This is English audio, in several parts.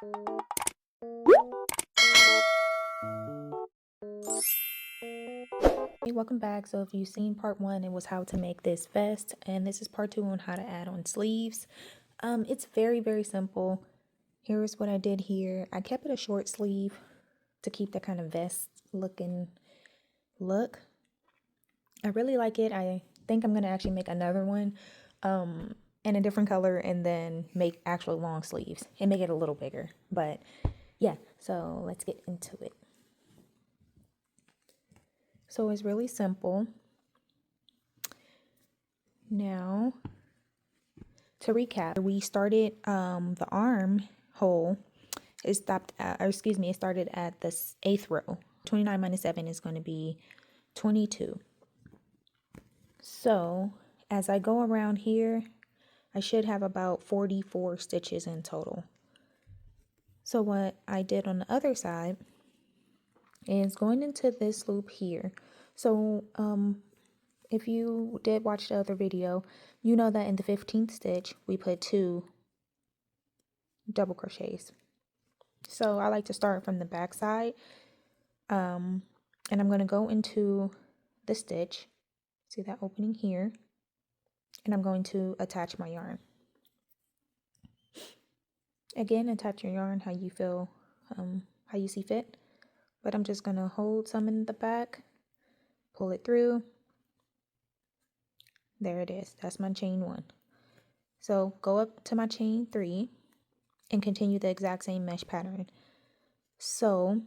Hey, welcome back. So if you've seen part 1, it was how to make this vest, and this is part 2 on how to add on sleeves. It's very simple. Here's what I did here. I kept it a short sleeve to keep that kind of vest looking look. I really like it. I think I'm gonna actually make another one in a different color and then make actual long sleeves and make it a little bigger. But yeah, so let's get into it. So it's really simple. Now, to recap, we started the arm hole. It stopped at, or excuse me, it started at the 8th row. 29 minus 7 is going to be 22. So as I go around here, I should have about 44 stitches in total. So what I did on the other side is going into this loop here. So if you did watch the other video, you know that in the 15th stitch, we put 2 double crochets. So I like to start from the back side, and I'm going to go into the stitch, see that opening here, and I'm going to attach my yarn. Again, attach your yarn how you feel, how you see fit, but I'm just going to hold some in the back, pull it through. There it is. That's my chain 1. So go up to my chain 3 and continue the exact same mesh pattern. So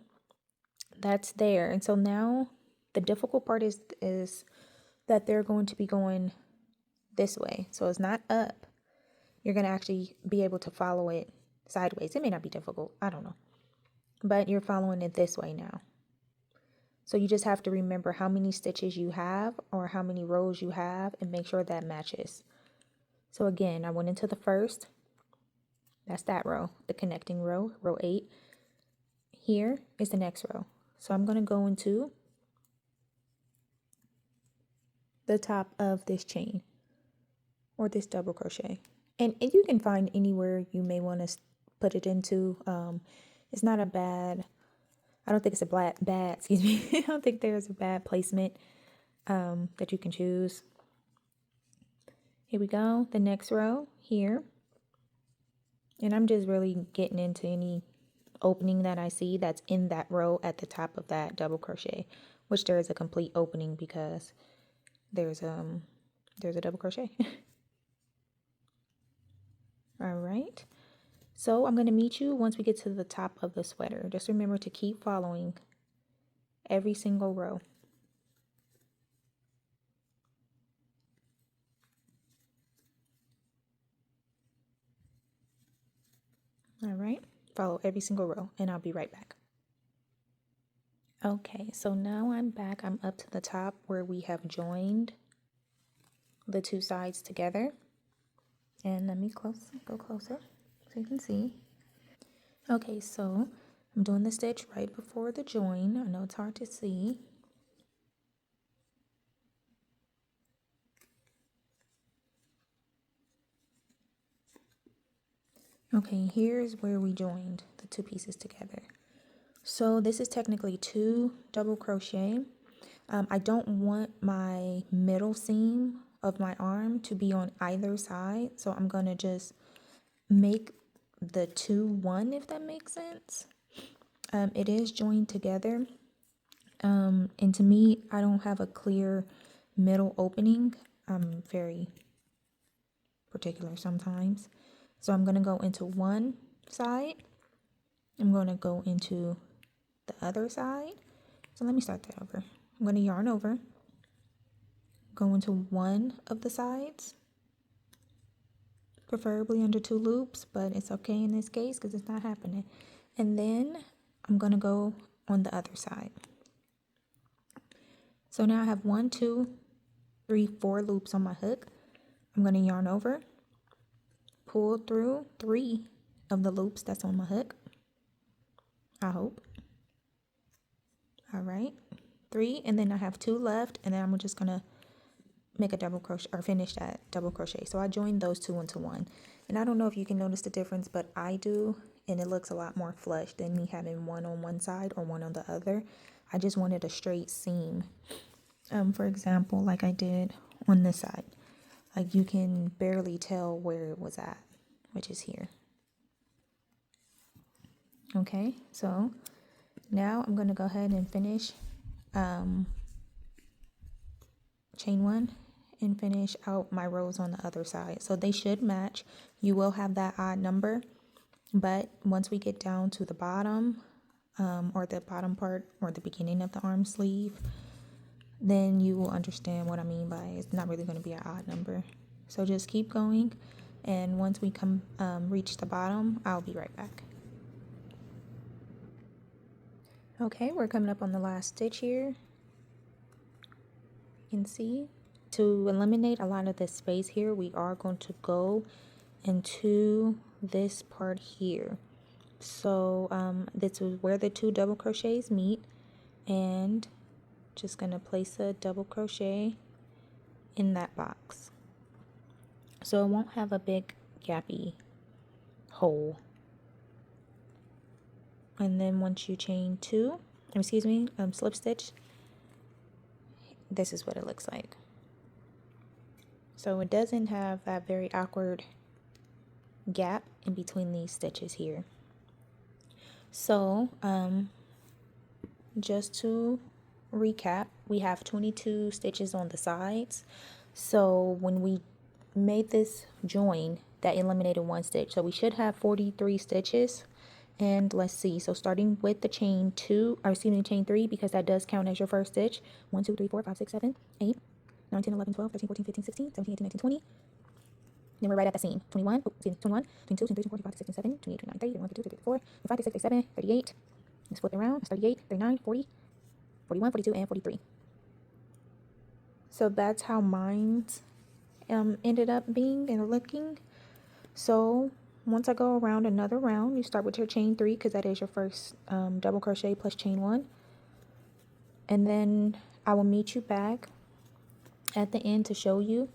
that's there. And so now the difficult part is that they're going to be going this way. So it's not up. You're going to actually be able to follow it sideways. It may not be difficult. I don't know. But you're following it this way now. So you just have to remember how many stitches you have or how many rows you have and make sure that matches. So again, I went into the first. That's that row, the connecting row, row 8. Here is the next row. So I'm going to go into the top of this chain or this double crochet. And you can find anywhere you may want to put it into. It's not a bad, I don't think it's a bad, excuse me. I don't think there's a bad placement that you can choose. Here we go, the next row here. And I'm just really getting into any opening that I see that's in that row at the top of that double crochet, which there is a complete opening because there's a double crochet. All right, so I'm going to meet you once we get to the top of the sweater. Just remember to keep following every single row. All right, follow every single row and I'll be right back. Okay, so now I'm back. I'm up to the top where we have joined the 2 sides together. And let me go closer so you can see. Okay, so I'm doing the stitch right before the join. I know it's hard to see. Okay, here's where we joined the 2 pieces together. So this is technically 2 double crochet. I don't want my middle seam of my arm to be on either side, so I'm gonna just make the 2 1, if that makes sense. It is joined together, and to me, I don't have a clear middle opening. I'm very particular sometimes, so I'm gonna go into one side. I'm gonna go into the other side. So let me start that over. I'm gonna yarn over, go into one of the sides, preferably under 2 loops, but it's okay in this case because it's not happening. And then I'm gonna go on the other side. So now I have 1, 2, 3, 4 loops on my hook. I'm gonna yarn over, pull through 3 of the loops that's on my hook, I hope. All right, 3, and then I have 2 left, and then I'm just gonna make a double crochet or finish that double crochet. So I joined those 2 into one, and I don't know if you can notice the difference, but I do. and it looks a lot more flush than me having one on one side or one on the other. I just wanted a straight seam. For example, like I did on this side, like you can barely tell where it was at, which is here. Okay, so now I'm going to go ahead and finish chain one and finish out my rows on the other side. So they should match. You will have that odd number, but once we get down to the bottom or the bottom part or the beginning of the arm sleeve, then you will understand what I mean by it's not really going to be an odd number. So just keep going, and once we come reach the bottom, I'll be right back. Okay, we're coming up on the last stitch here. You can see, to eliminate a lot of the space here, we are going to go into this part here. So this is where the 2 double crochets meet, and just gonna place a double crochet in that box so it won't have a big gappy hole. And then once you chain 2, slip stitch, this is what it looks like. So it doesn't have that very awkward gap in between these stitches here. So just to recap, we have 22 stitches on the sides. So when we made this join, that eliminated 1 stitch. So we should have 43 stitches. And let's see, so starting with the chain chain 3, because that does count as your first stitch. 1, 2, 3, 4, 5, 6, 7, 8, 9, 10, 11, 12, 13, 14, 15, 16, 17, 18, 19, 20. Then we're right at the seam. 21, 22, 23, 24, 25, 26, 27, 28, 29, 30, 31, 32, 33, 34, 35, 36, 37, 38. Let's flip it around. It's 38, 39, 40, 41, 42, and 43. So that's how mine ended up being and looking. So once I go around another round, you start with your chain 3, because that is your first double crochet plus chain 1. And then I will meet you back at the end to show you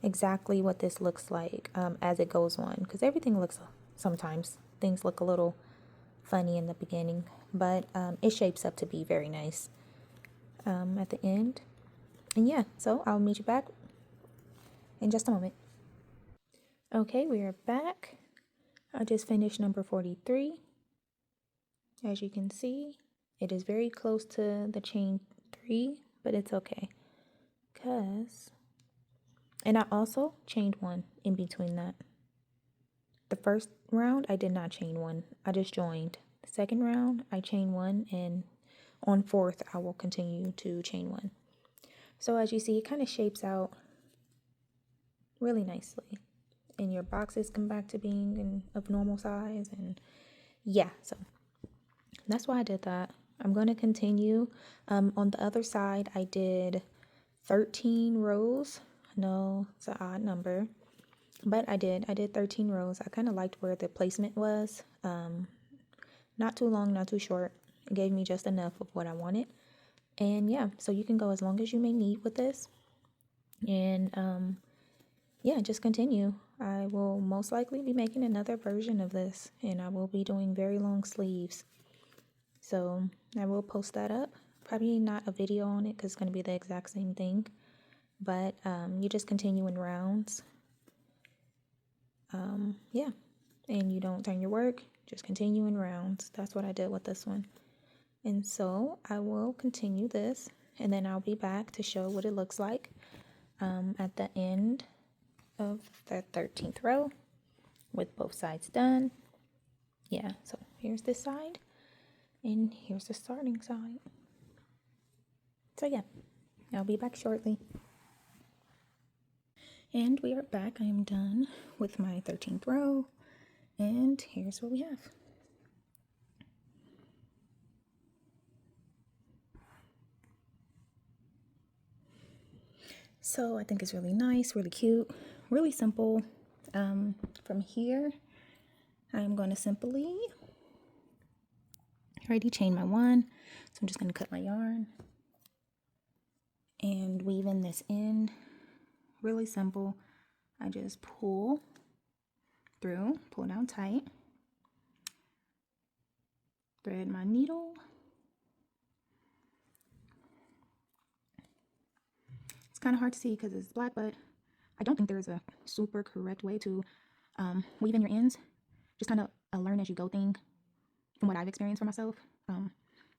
exactly what this looks like as it goes on, because everything looks, sometimes things look a little funny in the beginning, but it shapes up to be very nice at the end. And yeah, so I'll meet you back in just a moment. Okay, we are back. I just finished number 43. As you can see, it is very close to the chain 3, but it's okay. And I also chained 1 in between that. The first round, I did not chain 1. I just joined. The second round, I chained 1, and on 4th, I will continue to chain 1. So as you see, it kind of shapes out really nicely. And your boxes come back to being of normal size. And yeah, so that's why I did that. I'm going to continue. On the other side, I did 13 rows. No, it's an odd number. But I did 13 rows. I kind of liked where the placement was. Not too long, not too short. It gave me just enough of what I wanted. And yeah, so you can go as long as you may need with this. And yeah, just continue. I will most likely be making another version of this, and I will be doing very long sleeves. So I will post that up. Probably not a video on it because it's going to be the exact same thing. But you just continue in rounds. Yeah, and you don't turn your work, just continue in rounds. That's what I did with this one. And so I will continue this, and then I'll be back to show what it looks like at the end of the 13th row with both sides done. Yeah, so here's this side, and here's the starting side. So yeah, I'll be back shortly. And we are back. I am done with my 13th row, and here's what we have. So I think it's really nice, really cute, really simple. From here, I'm going to simply already chain my 1, so I'm just going to cut my yarn and weave in this in. Really simple. I just pull through, pull down tight, thread my needle. It's kind of hard to see because it's black, but I don't think there's a super correct way to weave in your ends. Just kind of a learn as you go thing from what I've experienced for myself.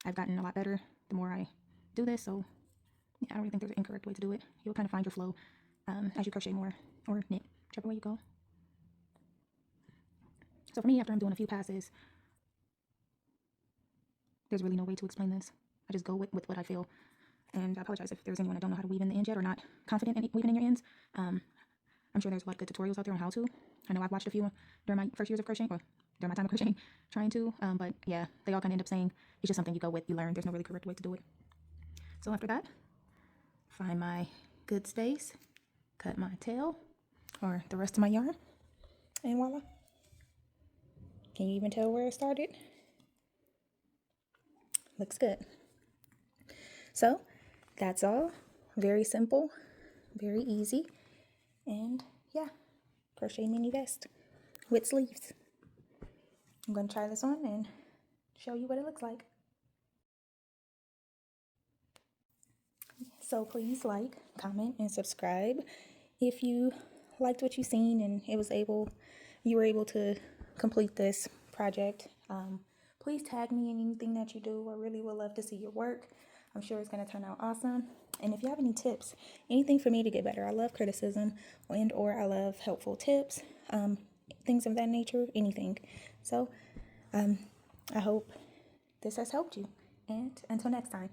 I've gotten a lot better the more I do this, so yeah, I don't really think there's an incorrect way to do it. You'll kind of find your flow as you crochet more or knit, whichever way you go. So for me, after I'm doing a few passes, there's really no way to explain this. I just go with what I feel. And I apologize if there's anyone that don't know how to weave in the ends yet or not confident in weaving in your ends. I'm sure there's a lot of good tutorials out there on how to. I know I've watched a few during my first years of crocheting, or during my time of crocheting, trying to. But yeah, they all kind of end up saying it's just something you go with, you learn. There's no really correct way to do it. So after that, find my good space, cut my tail, or the rest of my yarn, and voila. Can you even tell where it started? Looks good. So that's all. Very simple, very easy, and yeah, crochet mini vest with sleeves. I'm going to try this on and show you what it looks like. So please like, comment, and subscribe if you liked what you seen and you were able to complete this project. Please tag me in anything that you do. I really would love to see your work. I'm sure it's going to turn out awesome. And if you have any tips, anything for me to get better, I love criticism or I love helpful tips, things of that nature, anything. So I hope this has helped you. And until next time.